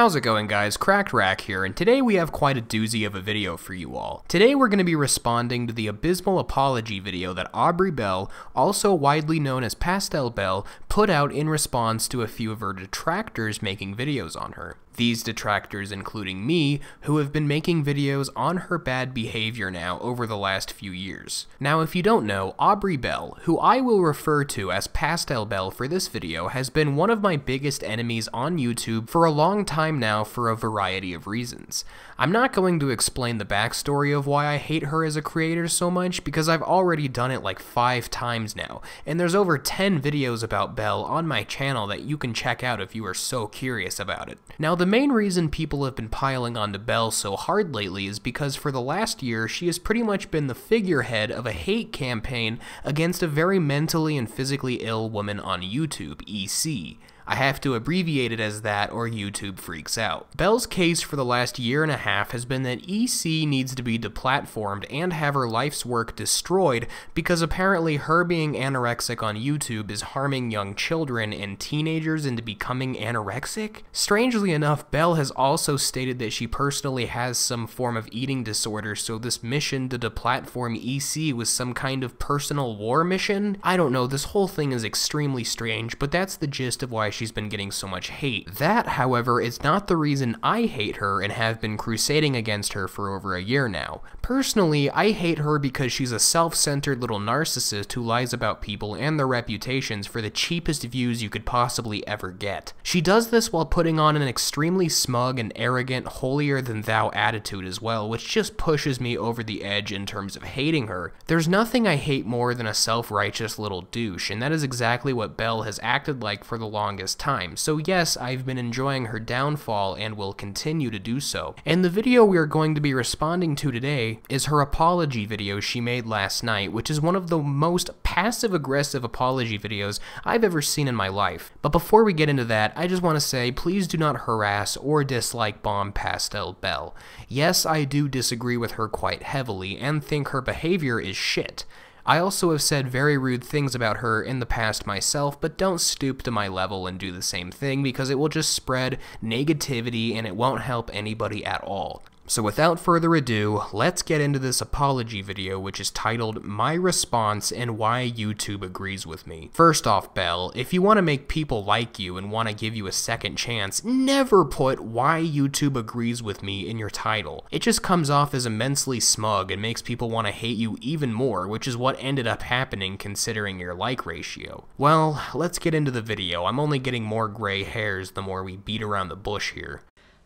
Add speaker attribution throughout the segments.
Speaker 1: How's it going, guys? Cracked Rack here, and today we have quite a doozy of a video for you all. Today we're going to be responding to the abysmal apology video that Aubrey Belle, also widely known as Pastel Belle, put out in response to a few of her detractors making videos on her. These detractors including me, who have been making videos on her bad behavior now over the last few years. Now if you don't know, Aubrey Belle, who I will refer to as Pastel Belle for this video, has been one of my biggest enemies on YouTube for a long time now for a variety of reasons. I'm not going to explain the backstory of why I hate her as a creator so much because I've already done it like 5 times now, and there's over 10 videos about Belle on my channel that you can check out if you are so curious about it. Now the main reason people have been piling onto Belle so hard lately is because for the last year she has pretty much been the figurehead of a hate campaign against a very mentally and physically ill woman on YouTube, EC. I have to abbreviate it as that or YouTube freaks out. Belle's case for the last year and a half has been that EC needs to be deplatformed and have her life's work destroyed because apparently her being anorexic on YouTube is harming young children and teenagers into becoming anorexic. Strangely enough, Belle has also stated that she personally has some form of eating disorder, so this mission to deplatform EC was some kind of personal war mission? I don't know, this whole thing is extremely strange, but that's the gist of why she's been getting so much hate. That, however, is not the reason I hate her and have been crusading against her for over a year now. Personally, I hate her because she's a self-centered little narcissist who lies about people and their reputations for the cheapest views you could possibly ever get. She does this while putting on an extremely smug and arrogant, holier-than-thou attitude as well, which just pushes me over the edge in terms of hating her. There's nothing I hate more than a self-righteous little douche, and that is exactly what Belle has acted like for the longest time. So yes, I've been enjoying her downfall and will continue to do so. And the video we are going to be responding to today is her apology video she made last night, which is one of the most passive-aggressive apology videos I've ever seen in my life. But before we get into that, I just want to say, please do not harass or dislike bomb Pastel Belle. Yes, I do disagree with her quite heavily and think her behavior is shit. I also have said very rude things about her in the past myself, but don't stoop to my level and do the same thing because it will just spread negativity and it won't help anybody at all. So without further ado, let's get into this apology video, which is titled My Response and Why YouTube Agrees With Me. First off, Belle, if you want to make people like you and want to give you a second chance, never put Why YouTube Agrees With Me in your title. It just comes off as immensely smug and makes people want to hate you even more, which is what ended up happening considering your like ratio. Well, let's get into the video. I'm only getting more gray hairs the more we beat around the bush here.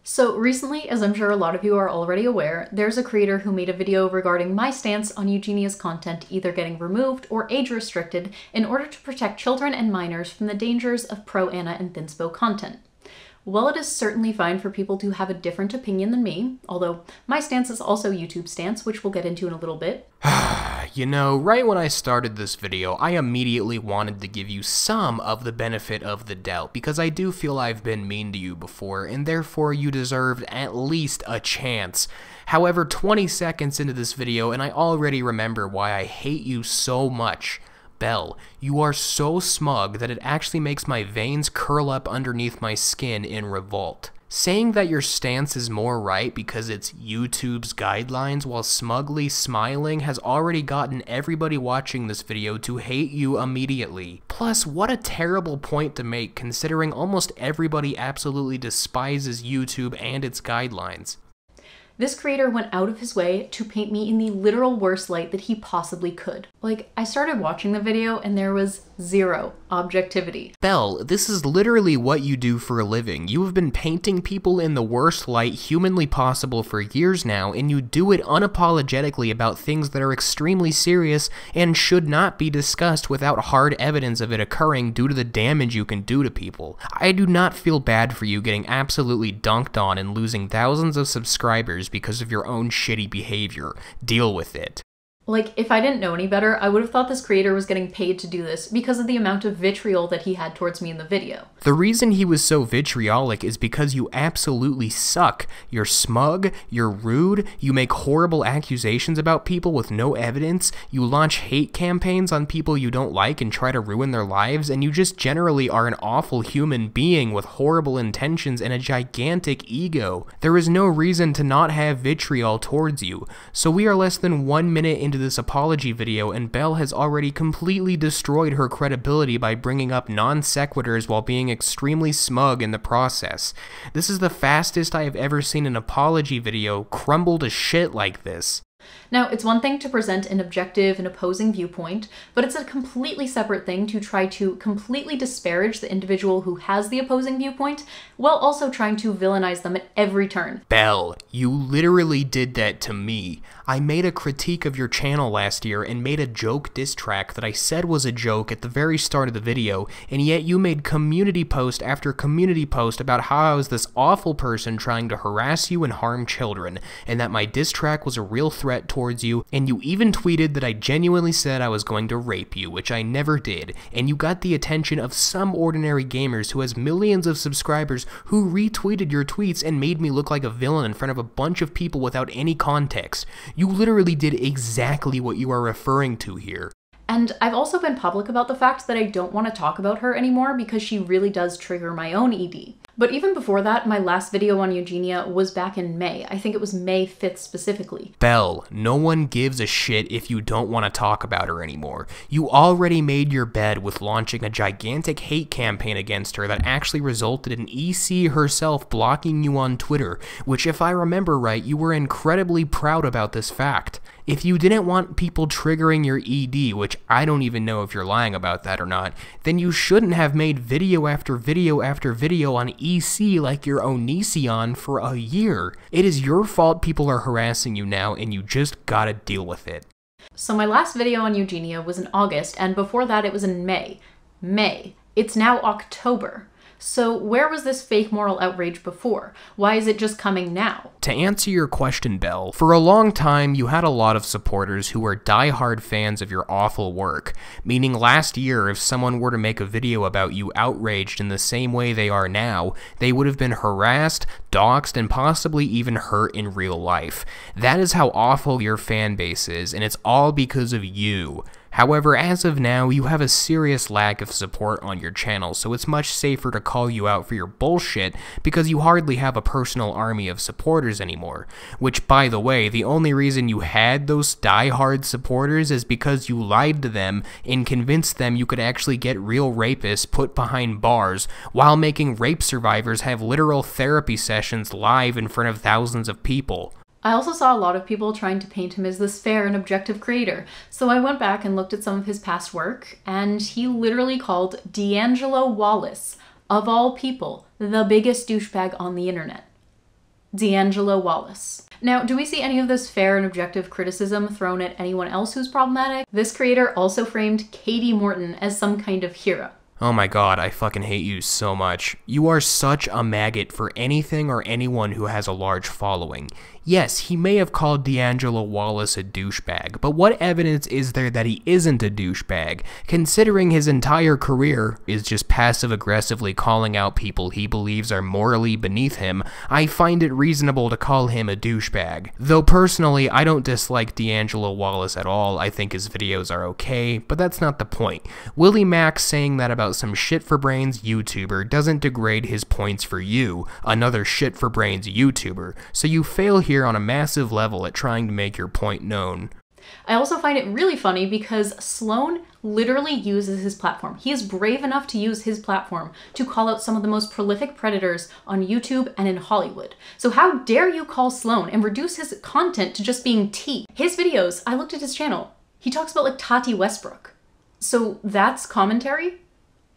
Speaker 2: So recently, as I'm sure a lot of you are already aware, there's a creator who made a video regarding my stance on Eugenia's content either getting removed or age restricted in order to protect children and minors from the dangers of pro-Anna and Thinspo content. While it is certainly fine for people to have a different opinion than me, although my stance is also YouTube's stance, which we'll get into in a little bit.
Speaker 1: You know, right when I started this video, I immediately wanted to give you some of the benefit of the doubt, because I do feel I've been mean to you before, and therefore you deserved at least a chance. However, 20 seconds into this video, and I already remember why I hate you so much. Belle, you are so smug that it actually makes my veins curl up underneath my skin in revolt. Saying that your stance is more right because it's YouTube's guidelines while smugly smiling has already gotten everybody watching this video to hate you immediately. Plus, what a terrible point to make considering almost everybody absolutely despises YouTube and its guidelines.
Speaker 2: This creator went out of his way to paint me in the literal worst light that he possibly could. Like, I started watching the video and there was zero objectivity.
Speaker 1: Belle, this is literally what you do for a living. You have been painting people in the worst light humanly possible for years now, and you do it unapologetically about things that are extremely serious and should not be discussed without hard evidence of it occurring due to the damage you can do to people. I do not feel bad for you getting absolutely dunked on and losing thousands of subscribers because of your own shitty behavior. Deal with it.
Speaker 2: Like, if I didn't know any better, I would have thought this creator was getting paid to do this because of the amount of vitriol that he had towards me in the video.
Speaker 1: The reason he was so vitriolic is because you absolutely suck. You're smug, you're rude, you make horrible accusations about people with no evidence, you launch hate campaigns on people you don't like and try to ruin their lives, and you just generally are an awful human being with horrible intentions and a gigantic ego. There is no reason to not have vitriol towards you. So we are less than 1 minute into this apology video, and Belle has already completely destroyed her credibility by bringing up non sequiturs while being extremely smug in the process. This is the fastest I have ever seen an apology video crumble to shit like this.
Speaker 2: Now, it's one thing to present an objective and opposing viewpoint, but it's a completely separate thing to try to completely disparage the individual who has the opposing viewpoint, while also trying to villainize them at every turn.
Speaker 1: Belle, you literally did that to me. I made a critique of your channel last year and made a joke diss track that I said was a joke at the very start of the video, and yet you made community post after community post about how I was this awful person trying to harass you and harm children, and that my diss track was a real threat towards you, and you even tweeted that I genuinely said I was going to rape you, which I never did, and you got the attention of some ordinary gamers who has millions of subscribers who retweeted your tweets and made me look like a villain in front of a bunch of people without any context. You literally did exactly what you are referring to here.
Speaker 2: And I've also been public about the fact that I don't want to talk about her anymore because she really does trigger my own ED. But even before that, my last video on Eugenia was back in May. I think it was May 5th specifically.
Speaker 1: Belle, no one gives a shit if you don't want to talk about her anymore. You already made your bed with launching a gigantic hate campaign against her that actually resulted in EC herself blocking you on Twitter, which if I remember right, you were incredibly proud about this fact. If you didn't want people triggering your ED, which I don't even know if you're lying about that or not, then you shouldn't have made video after video after video on EC like your Onision for a year. It is your fault people are harassing you now, and you just gotta deal with it.
Speaker 2: So my last video on Eugenia was in August, and before that it was in May. May. It's now October. So where was this fake moral outrage before? Why is it just coming now?
Speaker 1: To answer your question, Belle, for a long time you had a lot of supporters who were die-hard fans of your awful work, meaning last year if someone were to make a video about you outraged in the same way they are now, they would have been harassed, doxxed, and possibly even hurt in real life. That is how awful your fan base is, and it's all because of you. However, as of now, you have a serious lack of support on your channel, so it's much safer to call you out for your bullshit because you hardly have a personal army of supporters anymore. Which, by the way, the only reason you had those die-hard supporters is because you lied to them and convinced them you could actually get real rapists put behind bars while making rape survivors have literal therapy sessions live in front of thousands of people.
Speaker 2: I also saw a lot of people trying to paint him as this fair and objective creator, so I went back and looked at some of his past work, and he literally called D'Angelo Wallace, of all people, the biggest douchebag on the internet. D'Angelo Wallace. Now, do we see any of this fair and objective criticism thrown at anyone else who's problematic? This creator also framed Katie Morton as some kind of hero.
Speaker 1: Oh my god, I fucking hate you so much. You are such a maggot for anything or anyone who has a large following. Yes, he may have called D'Angelo Wallace a douchebag, but what evidence is there that he isn't a douchebag, considering his entire career is just passive-aggressively calling out people he believes are morally beneath him? I find it reasonable to call him a douchebag. Though personally, I don't dislike D'Angelo Wallace at all. I think his videos are okay, but that's not the point. Willie Mack saying that about some shit-for-brains YouTuber doesn't degrade his points for you, another shit-for-brains YouTuber, so you fail here on a massive level at trying to make your point known.
Speaker 2: I also find it really funny because Sloan literally uses his platform. He is brave enough to use his platform to call out some of the most prolific predators on YouTube and in Hollywood. So how dare you call Sloan and reduce his content to just being tea? His videos, I looked at his channel, he talks about like Tati Westbrook. So that's commentary?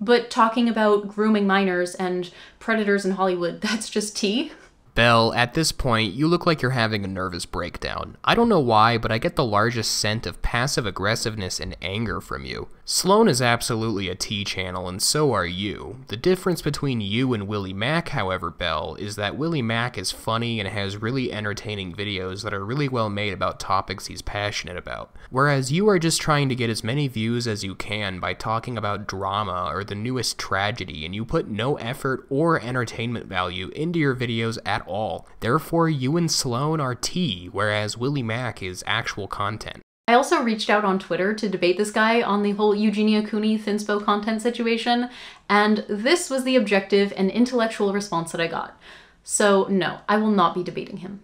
Speaker 2: But talking about grooming minors and predators in Hollywood, that's just tea?
Speaker 1: Belle, at this point, you look like you're having a nervous breakdown. I don't know why, but I get the largest scent of passive aggressiveness and anger from you. Sloan is absolutely a T channel, and so are you. The difference between you and Willie Mack, however, Belle, is that Willie Mack is funny and has really entertaining videos that are really well made about topics he's passionate about. Whereas you are just trying to get as many views as you can by talking about drama or the newest tragedy, and you put no effort or entertainment value into your videos at all. Therefore, you and Sloan are T, whereas Willie Mack is actual content.
Speaker 2: I also reached out on Twitter to debate this guy on the whole Eugenia Cooney thinspo content situation, and this was the objective and intellectual response that I got. So no, I will not be debating him.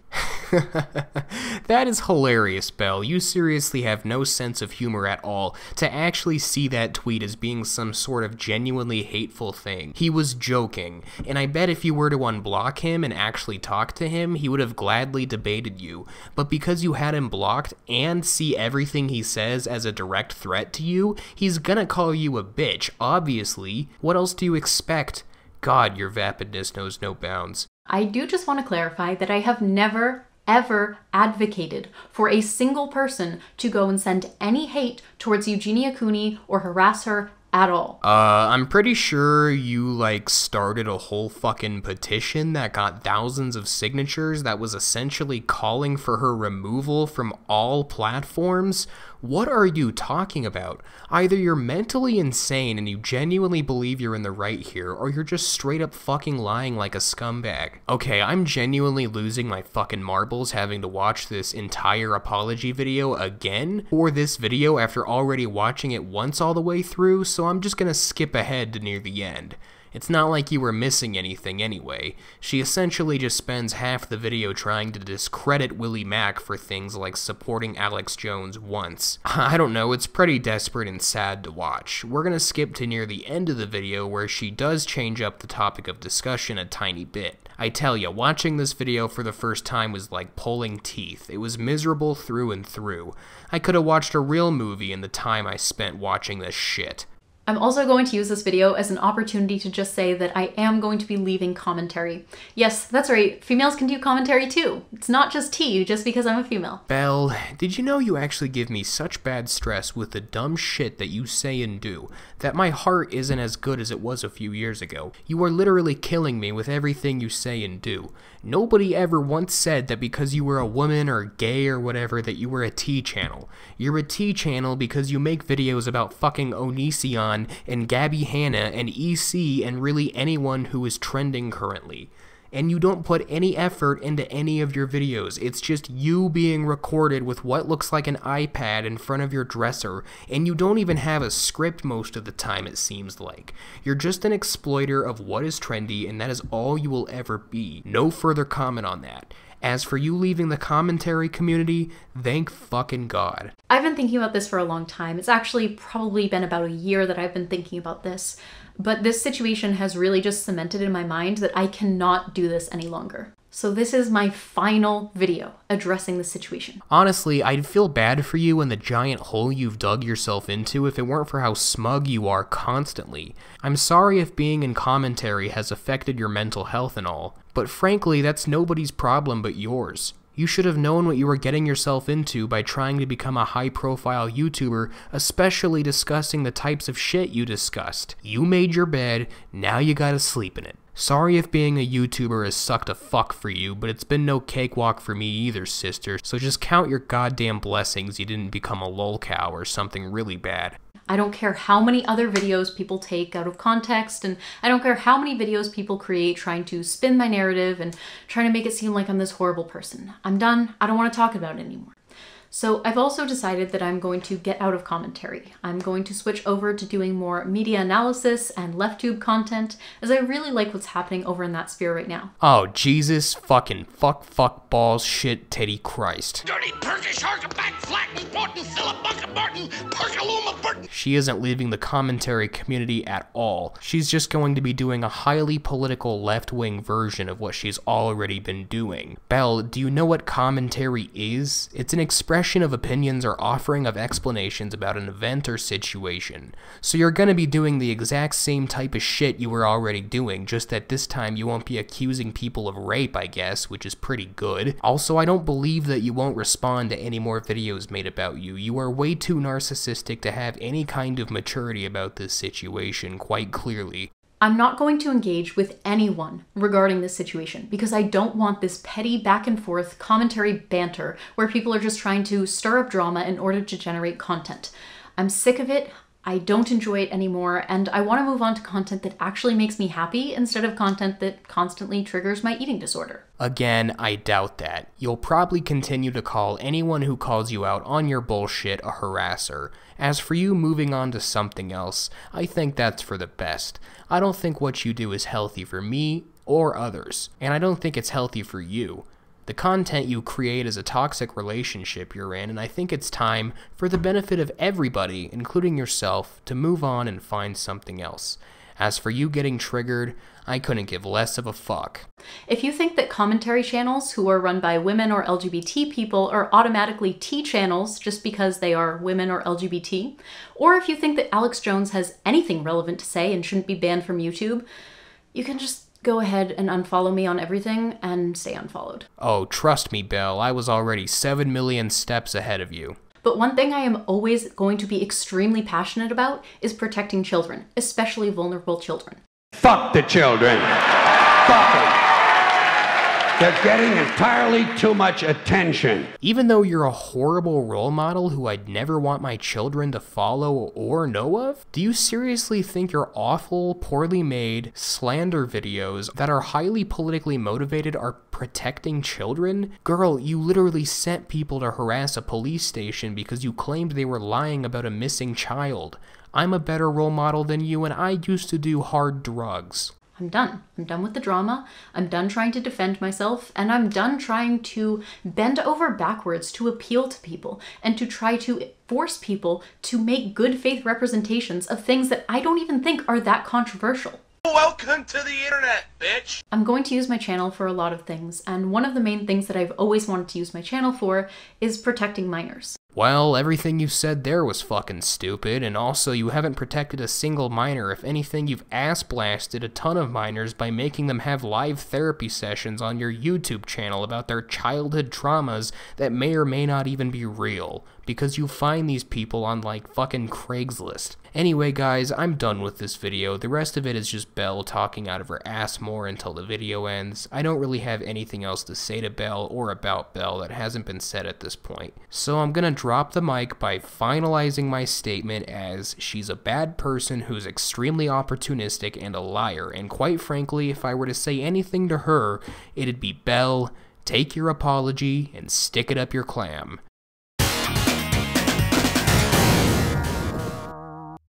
Speaker 1: That is hilarious, Belle. You seriously have no sense of humor at all to actually see that tweet as being some sort of genuinely hateful thing. He was joking, and I bet if you were to unblock him and actually talk to him, he would have gladly debated you. But because you had him blocked and see everything he says as a direct threat to you, he's gonna call you a bitch, obviously. What else do you expect? God, your vapidness knows no bounds.
Speaker 2: I do just want to clarify that I have never, ever advocated for a single person to go and send any hate towards Eugenia Cooney or harass her at all.
Speaker 1: I'm pretty sure you, started a whole fucking petition that got thousands of signatures that was essentially calling for her removal from all platforms. What are you talking about? Either you're mentally insane and you genuinely believe you're in the right here, or you're just straight up fucking lying like a scumbag. Okay, I'm genuinely losing my fucking marbles having to watch this entire apology video again for this video after already watching it once all the way through, so I'm just gonna skip ahead to near the end. It's not like you were missing anything anyway. She essentially just spends half the video trying to discredit Willie Mack for things like supporting Alex Jones once. I don't know, it's pretty desperate and sad to watch. We're gonna skip to near the end of the video where she does change up the topic of discussion a tiny bit. I tell ya, watching this video for the first time was like pulling teeth. It was miserable through and through. I could have watched a real movie in the time I spent watching this shit.
Speaker 2: I'm also going to use this video as an opportunity to just say that I am going to be leaving commentary. Yes, that's right, females can do commentary too. It's not just tea just because I'm a female.
Speaker 1: Belle, did you know you actually give me such bad stress with the dumb shit that you say and do, that my heart isn't as good as it was a few years ago? You are literally killing me with everything you say and do. Nobody ever once said that because you were a woman or gay or whatever that you were a T channel. You're a T channel because you make videos about fucking Onision and Gabby Hanna and EC and really anyone who is trending currently. And you don't put any effort into any of your videos. It's just you being recorded with what looks like an iPad in front of your dresser, and you don't even have a script most of the time, it seems like. You're just an exploiter of what is trendy, and that is all you will ever be. No further comment on that. As for you leaving the commentary community, thank fucking God.
Speaker 2: I've been thinking about this for a long time. It's actually probably been about a year that I've been thinking about this. But this situation has really just cemented in my mind that I cannot do this any longer. So this is my final video addressing the situation.
Speaker 1: Honestly, I'd feel bad for you and the giant hole you've dug yourself into if it weren't for how smug you are constantly. I'm sorry if being in commentary has affected your mental health and all, but frankly, that's nobody's problem but yours. You should have known what you were getting yourself into by trying to become a high-profile YouTuber, especially discussing the types of shit you discussed. You made your bed, now you gotta sleep in it. Sorry if being a YouTuber has sucked a fuck for you, but it's been no cakewalk for me either, sister, so just count your goddamn blessings you didn't become a lolcow or something really bad.
Speaker 2: I don't care how many other videos people take out of context, and I don't care how many videos people create trying to spin my narrative and trying to make it seem like I'm this horrible person. I'm done. I don't want to talk about it anymore. So I've also decided that I'm going to get out of commentary. I'm going to switch over to doing more media analysis and LeftTube content, as I really like what's happening over in that sphere right now.
Speaker 1: Oh, Jesus fucking fuck balls shit titty Christ.
Speaker 3: Dirty Turkish back flatten Borton Philip Barton Perkaluma Burton.
Speaker 1: She isn't leaving the commentary community at all. She's just going to be doing a highly political left-wing version of what she's already been doing. Belle, do you know what commentary is? It's an expression expression of opinions or offering of explanations about an event or situation. So you're gonna be doing the exact same type of shit you were already doing, just that this time you won't be accusing people of rape, I guess, which is pretty good. Also, I don't believe that you won't respond to any more videos made about you. You are way too narcissistic to have any kind of maturity about this situation, quite clearly.
Speaker 2: I'm not going to engage with anyone regarding this situation because I don't want this petty back and forth commentary banter where people are just trying to stir up drama in order to generate content. I'm sick of it. I don't enjoy it anymore, and I want to move on to content that actually makes me happy instead of content that constantly triggers my eating disorder.
Speaker 1: Again, I doubt that. You'll probably continue to call anyone who calls you out on your bullshit a harasser. As for you moving on to something else, I think that's for the best. I don't think what you do is healthy for me or others, and I don't think it's healthy for you. The content you create is a toxic relationship you're in, and I think it's time, for the benefit of everybody, including yourself, to move on and find something else. As for you getting triggered, I couldn't give less of a fuck.
Speaker 2: If you think that commentary channels who are run by women or LGBT people are automatically T channels just because they are women or LGBT, or if you think that Alex Jones has anything relevant to say and shouldn't be banned from YouTube, you can just go ahead and unfollow me on everything and stay unfollowed.
Speaker 1: Oh, trust me, Belle, I was already 7 million steps ahead of you.
Speaker 2: But one thing I am always going to be extremely passionate about is protecting children, especially vulnerable children.
Speaker 4: Fuck the children. Fuck them. They're getting entirely too much attention.
Speaker 1: Even though you're a horrible role model who I'd never want my children to follow or know of, do you seriously think your awful, poorly made slander videos that are highly politically motivated are protecting children? Girl, you literally sent people to harass a police station because you claimed they were lying about a missing child. I'm a better role model than you, and I used to do hard drugs.
Speaker 2: I'm done. I'm done with the drama. I'm done trying to defend myself, and I'm done trying to bend over backwards to appeal to people and to try to force people to make good faith representations of things that I don't even think are that controversial.
Speaker 3: Welcome to the internet, bitch!
Speaker 2: I'm going to use my channel for a lot of things, and one of the main things that I've always wanted to use my channel for is protecting minors.
Speaker 1: Well, everything you said there was fucking stupid, and also you haven't protected a single minor. If anything, you've ass-blasted a ton of minors by making them have live therapy sessions on your YouTube channel about their childhood traumas that may or may not even be real, because you find these people on, like, fucking Craigslist. Anyway, guys, I'm done with this video. The rest of it is just Belle talking out of her ass more until the video ends. I don't really have anything else to say to Belle or about Belle that hasn't been said at this point. So I'm gonna drop the mic by finalizing my statement as she's a bad person who's extremely opportunistic and a liar, and quite frankly, if I were to say anything to her, it'd be Belle, take your apology and stick it up your clam.